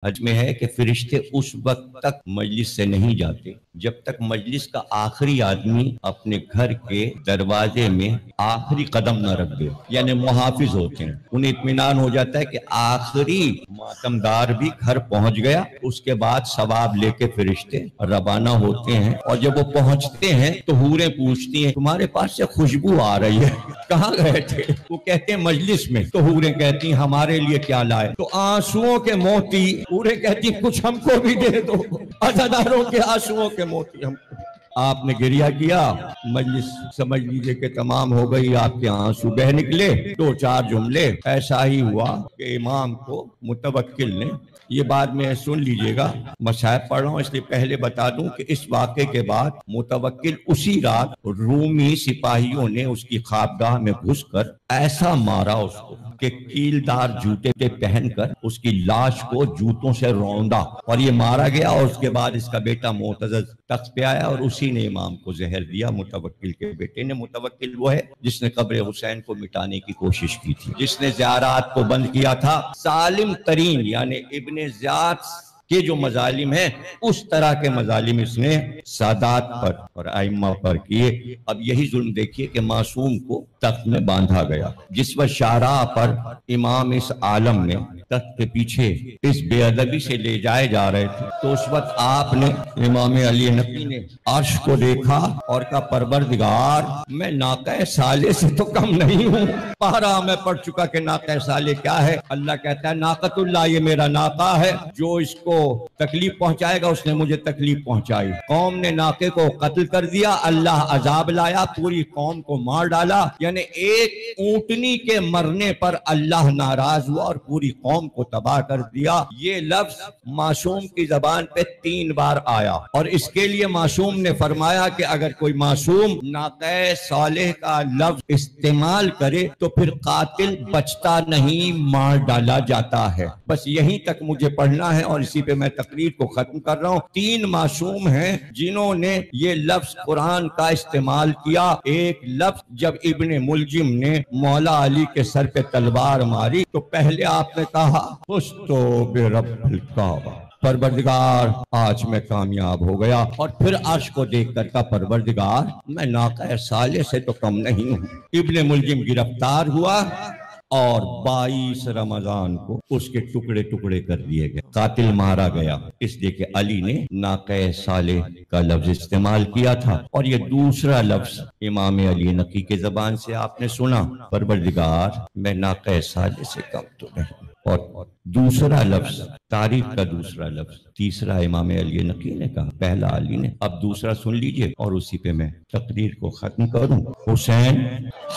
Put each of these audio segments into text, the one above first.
حج میں ہے کہ فرشتے اس وقت تک مجلس سے نہیں جاتے جب تک مجلس کا آخری آدمی اپنے گھر کے دروازے میں آخری قدم نہ رکھ دے، یعنی محافظ ہوتے ہیں، انہیں اطمینان ہو جاتا ہے کہ آخری ماتمدار بھی گھر پہنچ گیا، اس کے بعد ثواب لے کے فرشتے روانہ ہوتے ہیں۔ اور جب وہ پہنچتے ہیں تو حوریں پوچھتی ہیں تمہارے پاس سے خوشبو آ رہی ہے، کہاں گئے تھے؟ وہ کہتے ہیں مجلس میں۔ تو حوریں کہتی ہیں ہمارے لیے کیا لائے؟ تو آنسوؤں کے موتی، حوریں کہتی ہیں کچھ ہم کو بھی دے دو، عزاداروں کے آنسوؤں کے موتی ہم کو۔ آپ نے گریہ کیا، مجلس سمجھ لیجئے کہ تمام ہو گئی، آپ کے آنسو بہ نکلے، دو چار جملے ایسا ہی ہوا کہ امام کو متوکل نے، یہ بعد میں سن لیجئے گا، مصائب پڑھ رہا ہوں اس لیے پہلے بتا دوں کہ اس واقعے کے بعد متوکل اسی رات رومی سپاہیوں نے اس کی خوابگاہ میں گھس کر ایسا مارا اس کو کہ کیلدار جوتے پہن کر اس کی لاش کو جوتوں سے روندا، اور یہ مارا گیا۔ اور اس کے بعد اس کا بیٹا معتضد تخت پہ آیا اور اسی نے امام کو زہر دیا، متوکل کے بیٹے نے۔ متوکل وہ ہے جس نے قبر حسین کو مٹانے کی کوشش کی تھی، جس نے زیارات کو بند کیا تھا، سالم ترین یعنی ابن زیاد کے جو مظالم ہیں اس طرح کے مظالم اس نے سادات پر اور ائمہ پر کیے۔ اب یہی ظلم دیکھیے کہ معصوم کو تخت میں باندھا گیا، جس وقت شاہراہ پر امام اس عالم نے تخت کے پیچھے اس بے ادبی سے لے جائے جا رہے تھے، تو اس وقت آپ نے امام علی نقی نے عرش کو دیکھا اور کہا پروردگار میں ناقہ صالح سے تو کم نہیں ہوں۔ پارا میں پڑھ چکا کہ ناقہ صالح کیا ہے۔ اللہ کہتا ہے ناقۃ اللہ، یہ میرا ناقہ ہے، جو اس کو تکلیف پہنچائے گا اس نے مجھے تکلیف پہنچائی۔ قوم نے ناقے کو قتل کر دیا، اللہ عذاب لایا، پوری قوم کو مار ڈالا، یعنی ایک اونٹنی کے مرنے پر اللہ ناراض ہوا اور پوری قوم کو تباہ کر دیا۔ یہ لفظ معصوم کی زبان پہ 3 بار آیا، اور اس کے لیے معصوم نے فرمایا کہ اگر کوئی معصوم ناقہ صالح کا لفظ استعمال کرے تو پھر قاتل بچتا نہیں، مار ڈالا جاتا ہے۔ بس یہیں تک مجھے پڑھنا ہے اور اسی پہ میں تقریر کو ختم کر رہا ہوں۔ 3 معصوم ہیں جنہوں نے یہ لفظ قرآن کا استعمال کیا۔ ایک لفظ جب ابن ملجم نے مولا علی کے سر پہ تلوار ماری تو پہلے آپ نے کہا فزتو برب الکعبہ، پروردگار آج میں کامیاب ہو گیا، اور پھر عرش کو دیکھ کر کہا پروردگار میں ناقہ صالح سے تو کم نہیں ہوں۔ ابن ملجم گرفتار ہوا اور 22 رمضان کو اس کے ٹکڑے ٹکڑے کر دیے گئے، قاتل مارا گیا، اس لیے کہ علی نے ناقہ صالح کا لفظ استعمال کیا تھا۔ اور یہ دوسرا لفظ امام علی نقی کے زبان سے آپ نے سنا، پروردگار میں ناقہ صالح سے کم تو نہیں۔ اور دوسرا لفظ تعریف کا دوسرا لفظ تیسرا امام علی نقی نے کہا، پہلا علی نے۔ اب دوسرا سن لیجئے اور اسی پہ میں تقریر کو ختم کروں۔ حسین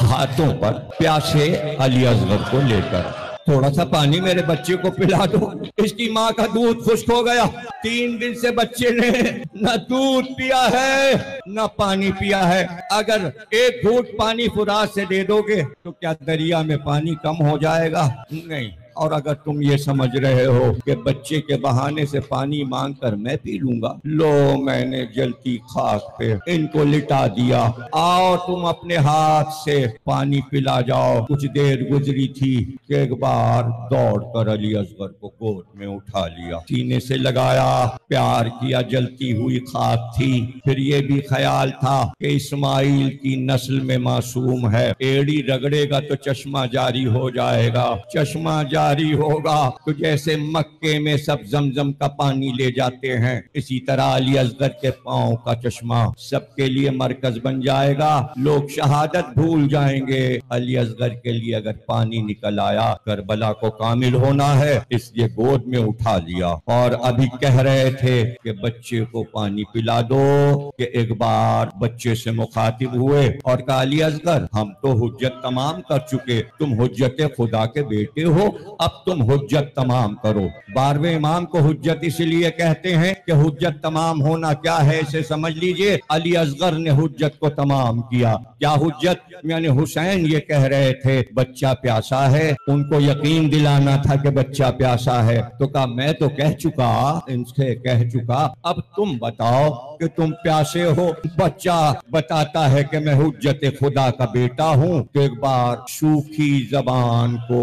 ہاتھوں پر پیاسے علی اصغر کو لے کر تھوڑا سا پانی میرے بچے کو پلا دو، اس کی ماں کا دودھ خشک ہو گیا، 3 دن سے بچے نے نہ دودھ پیا ہے نہ پانی پیا ہے۔ اگر ایک گھونٹ پانی فرات سے دے دو گے تو کیا دریا میں پانی کم ہو جائے گا؟ نہیں۔ اور اگر تم یہ سمجھ رہے ہو کہ بچے کے بہانے سے پانی مانگ کر میں پی لوں گا، لو میں نے جلتی خاک پہ ان کو لٹا دیا، آؤ تم اپنے ہاتھ سے پانی پلا جاؤ۔ کچھ دیر گزری تھی کہ ایک بار دوڑ کر علی اصغر کو گود میں اٹھا لیا، سینے سے لگایا، پیار کیا، جلتی ہوئی خاک تھی۔ پھر یہ بھی خیال تھا کہ اسماعیل کی نسل میں معصوم ہے، ایڑی رگڑے گا تو چشمہ جاری ہو جائے گا، چشمہ جاری ہوگا تو جیسے مکے میں سب زمزم کا پانی لے جاتے ہیں، اسی طرح علی اصغر کے پاؤں کا چشمہ سب کے لیے مرکز بن جائے گا، لوگ شہادت بھول جائیں گے۔ علی اصغر کے لیے اگر پانی نکل آیا، کربلا کو کامل ہونا ہے، اس لیے گود میں اٹھا لیا۔ اور ابھی کہہ رہے تھے کہ بچے کو پانی پلا دو کہ ایک بار بچے سے مخاطب ہوئے اور کہا علی اصغر ہم تو حجت تمام کر چکے، تم حجت خدا کے بیٹے ہو، اب تم حجت تمام کرو۔ 12ویں امام کو حجت اس لیے کہتے ہیں کہ حجت تمام ہونا کیا ہے اسے سمجھ لیجئے۔ علی اصغر نے حجت کو تمام کیا۔ کیا حجت؟ یعنی حسین یہ کہہ رہے تھے بچہ پیاسا ہے، ان کو یقین دلانا تھا کہ بچہ پیاسا ہے، تو کہا میں تو کہہ چکا، ان سے کہہ چکا، اب تم بتاؤ کہ تم پیاسے ہو۔ بچہ بتاتا ہے کہ میں حجت خدا کا بیٹا ہوں، تو ایک بار سوکھی زبان کو